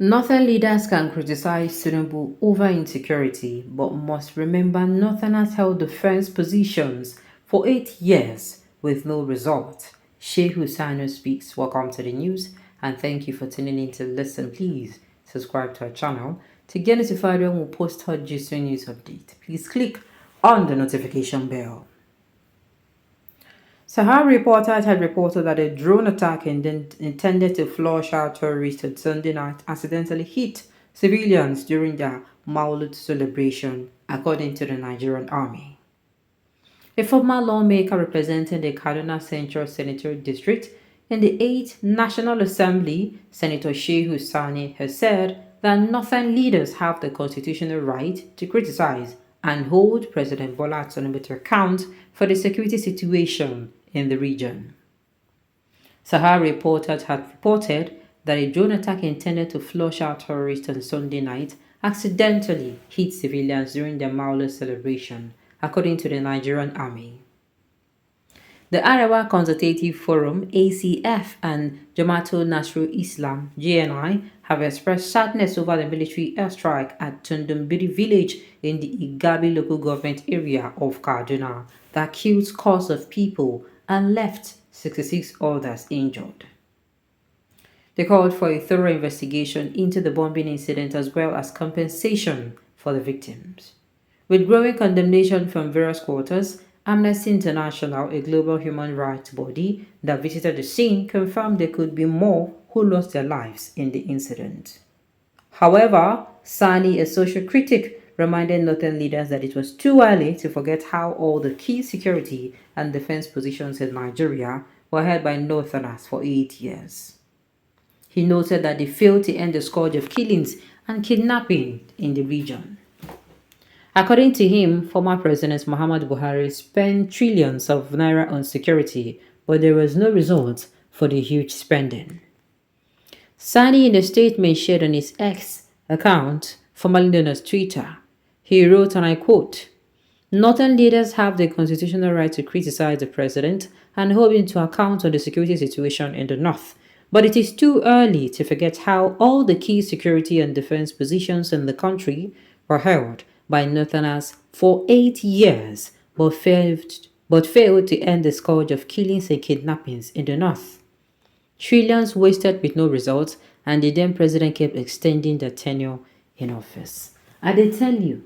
Northern leaders can criticize Tinubu over insecurity, but must remember Northerners held defense positions for 8 years with no result. Sheikh Hussainu speaks. Welcome to the news and thank you for tuning in to listen. Please subscribe to our channel to get notified when we post hot gist news update. Please click on the notification bell. Sahar reporters had reported that a drone attack intended to flush out tourists on Sunday night accidentally hit civilians during their Maulud celebration, according to the Nigerian army. A former lawmaker representing the Kaduna Central Senatorial District in the 8th National Assembly, Senator Shehu Sani, has said that Northern leaders have the constitutional right to criticize and hold President Bola Tinubu to account for the security situation in the region. Sahar reporters had reported that a drone attack intended to flush out terrorists on Sunday night accidentally hit civilians during the Maulid celebration, according to the Nigerian army. The Arewa Consultative Forum (ACF) and Jamaatul Nasrul Islam (JNI) have expressed sadness over the military airstrike at Tundumbiri village in the Igabi local government area of Kaduna that killed scores of people and left 66 others injured. They called for a thorough investigation into the bombing incident as well as compensation for the victims. With growing condemnation from various quarters, Amnesty International, a global human rights body that visited the scene, confirmed there could be more who lost their lives in the incident. However, Sani, a social critic, reminded northern leaders that it was too early to forget how all the key security and defense positions in Nigeria were held by northerners for 8 years. He noted that they failed to end the scourge of killings and kidnapping in the region. According to him, former President Muhammad Buhari spent trillions of naira on security, but there was no result for the huge spending. Sani, in a statement shared on his X account, formerly known as Twitter, he wrote, and I quote, "Northern leaders have the constitutional right to criticize the president and hold him to account on the security situation in the north, but it is too early to forget how all the key security and defense positions in the country were held by northerners for 8 years, but failed to end the scourge of killings and kidnappings in the north. Trillions wasted with no results, and the then president kept extending their tenure in office." I did tell you.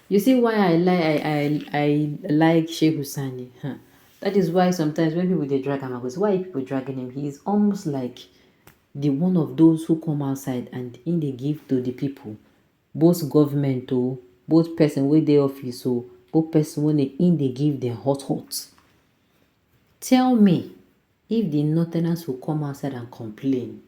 You see why I like Sheikh Hussaini? Huh? That is why sometimes when people they drag him, I go, why are people dragging him? He is almost like the one of those who come outside and in they give to the people, both government or both person with the office or both person when they in they give them hot. Tell me if the northerners will come outside and complain.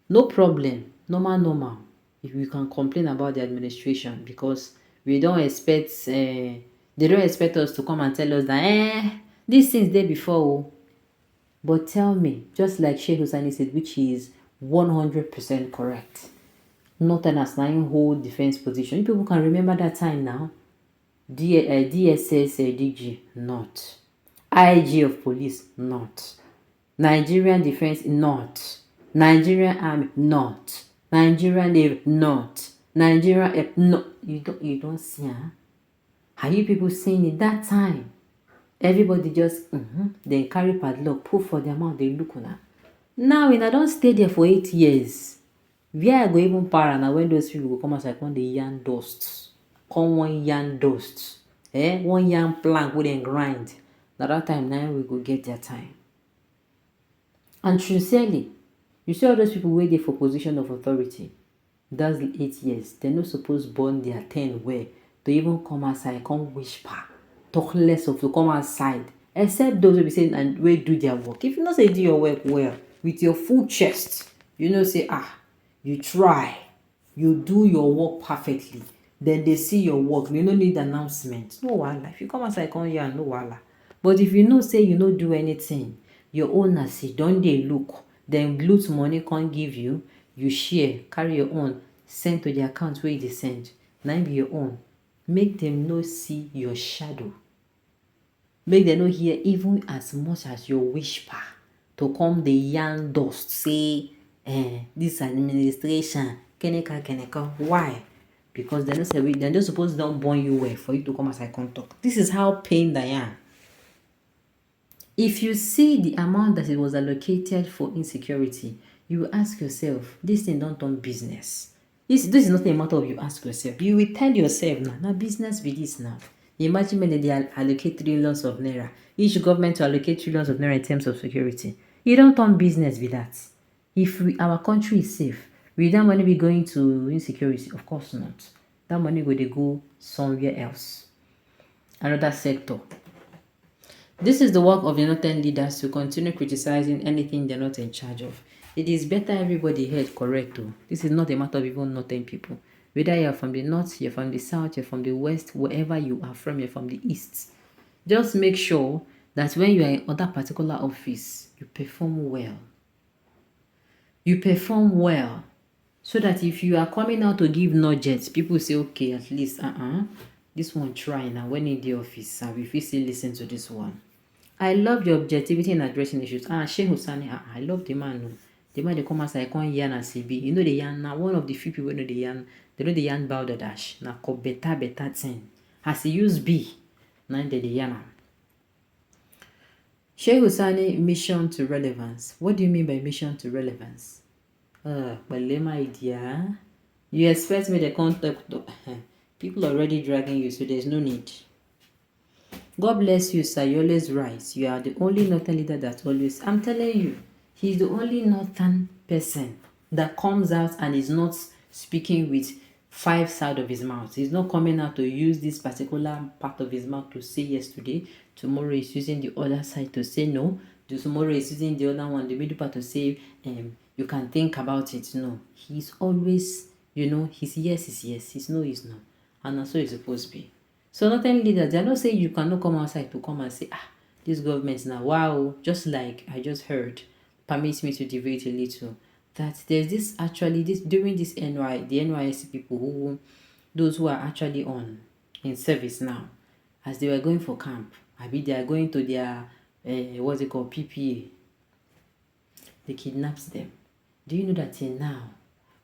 No problem. Normal. If we can complain about the administration because we don't expect they don't expect us to come and tell us that these things there before. But tell me, just like Sheikh Hussaini said, which is 100% correct. Northerners now hold defense position. People can remember that time now. DSS DG not. IG of police not. Nigerian defense not. Nigerian army not. Nigerian navy not. Nigerian no. You don't see, huh? Are you people seeing it that time? Everybody just then carry padlock, put for their mouth, they look on her. Now when I don't stay there for 8 years, where I go even para now when those people go come outside, come the yarn dust. Come one yarn dust. One yarn plank with them grind. Now that time now we go get their time. And sincerely, you see all those people waiting for position of authority. That's 8 years. They're not supposed to burn their 10 way to even come outside, come whisper, talk less of to come outside. Except those who be saying and will do their work. If you not say do your work well, with your full chest, you know say you try, you do your work perfectly. Then they see your work. You don't need announcement. No wala. If you come outside, come here, no wala. But if you know say you don't do anything, your owner say don't they look, then loot money can't give you, you share, carry your own, send to the account where they send. Now be your own. Make them no see your shadow. Make them not hear even as much as your whisper to come the yarn dust. Say, this administration, keneka. Why? Because they're not supposed to don't born you well for you to come as I come talk. This is how pained I am. If you see the amount that it was allocated for insecurity, you will ask yourself, this thing don't turn business. This is not a matter of you ask yourself. You will tell yourself, now business with this now. Imagine when they allocate trillions of naira. Each government to allocate trillions of naira in terms of security. You don't turn business with that. If our country is safe, will that money be going to insecurity? Of course not. That money will go somewhere else. Another sector. This is the work of the northern leaders to continue criticizing anything they're not in charge of. It is better everybody heard correct though. This is not a matter of even northern people. Whether you're from the north, you're from the south, you're from the west, wherever you are from, you're from the east. Just make sure that when you are in other particular office, you perform well. You perform well. So that if you are coming out to give nudges, people say, okay, at least, this one try now when in the office, and if you still listen to this one. I love the objectivity in addressing issues. Sheikh Husani, I love the man. No. The man they come as I can't yarn and CB. You know the yarn now. One of the few people know the yarn. They know the yarn about the dash. Now called better thing. As he use B, now the yarn. Sheikh Husani, mission to relevance. What do you mean by mission to relevance? Well, my idea. You expect me to contact people already dragging you, so there's no need. God bless you, sir. You're always right. You are the only northern leader that always. I'm telling you, he's the only northern person that comes out and is not speaking with 5 sides of his mouth. He's not coming out to use this particular part of his mouth to say yes today. Tomorrow he's using the other side to say no. Tomorrow he's using the other one, the middle part to say you can think about it. No, he's always, his yes is yes, his no is no, and that's what it's supposed to be. So northern leaders, they are not saying you cannot come outside to come and say, this government now, wow, just like I just heard, permits me to deviate a little, that there's during this the NYSC people those who are actually in service now, as they were going for camp, they are going to their, what's it called, PPA, they kidnaps them. Do you know that till now,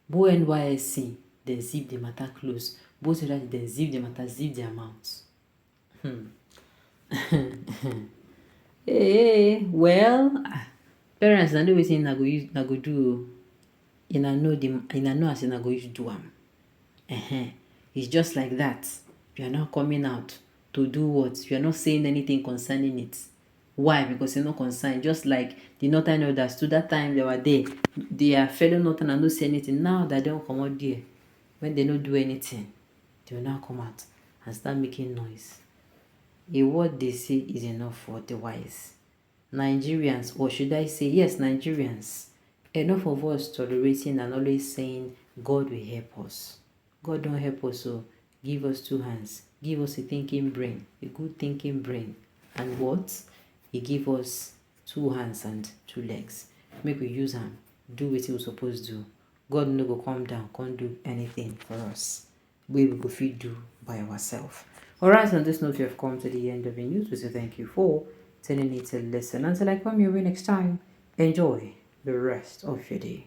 Bo NYSC, they zip the matter close. Both so that they zip the matter, zip their mouths. Well, parents na do wetin na go do. Ina know as na go use do am. It's just like that. You are not coming out to do what? You are not saying anything concerning it. Why? Because you're not concerned. Just like the northern elders, to that time they were there. They are fellow northern and don't say anything. Now they don't come out there. When they don't do anything, they will now come out and start making noise. A word they say is enough for the wise. Nigerians, or should I say, yes, Nigerians, enough of us tolerating and always saying, God will help us. God don't help us, so give us 2 hands. Give us a thinking brain, a good thinking brain. And what? He give us 2 hands and 2 legs. Make we use them. Do what we supposed to do. God no go come down, can't do anything for us. We will go feed do by ourselves. Alright, on this note, we have come to the end of the news. We say thank you for turning it to listen. Until I come your way next time, enjoy the rest of your day.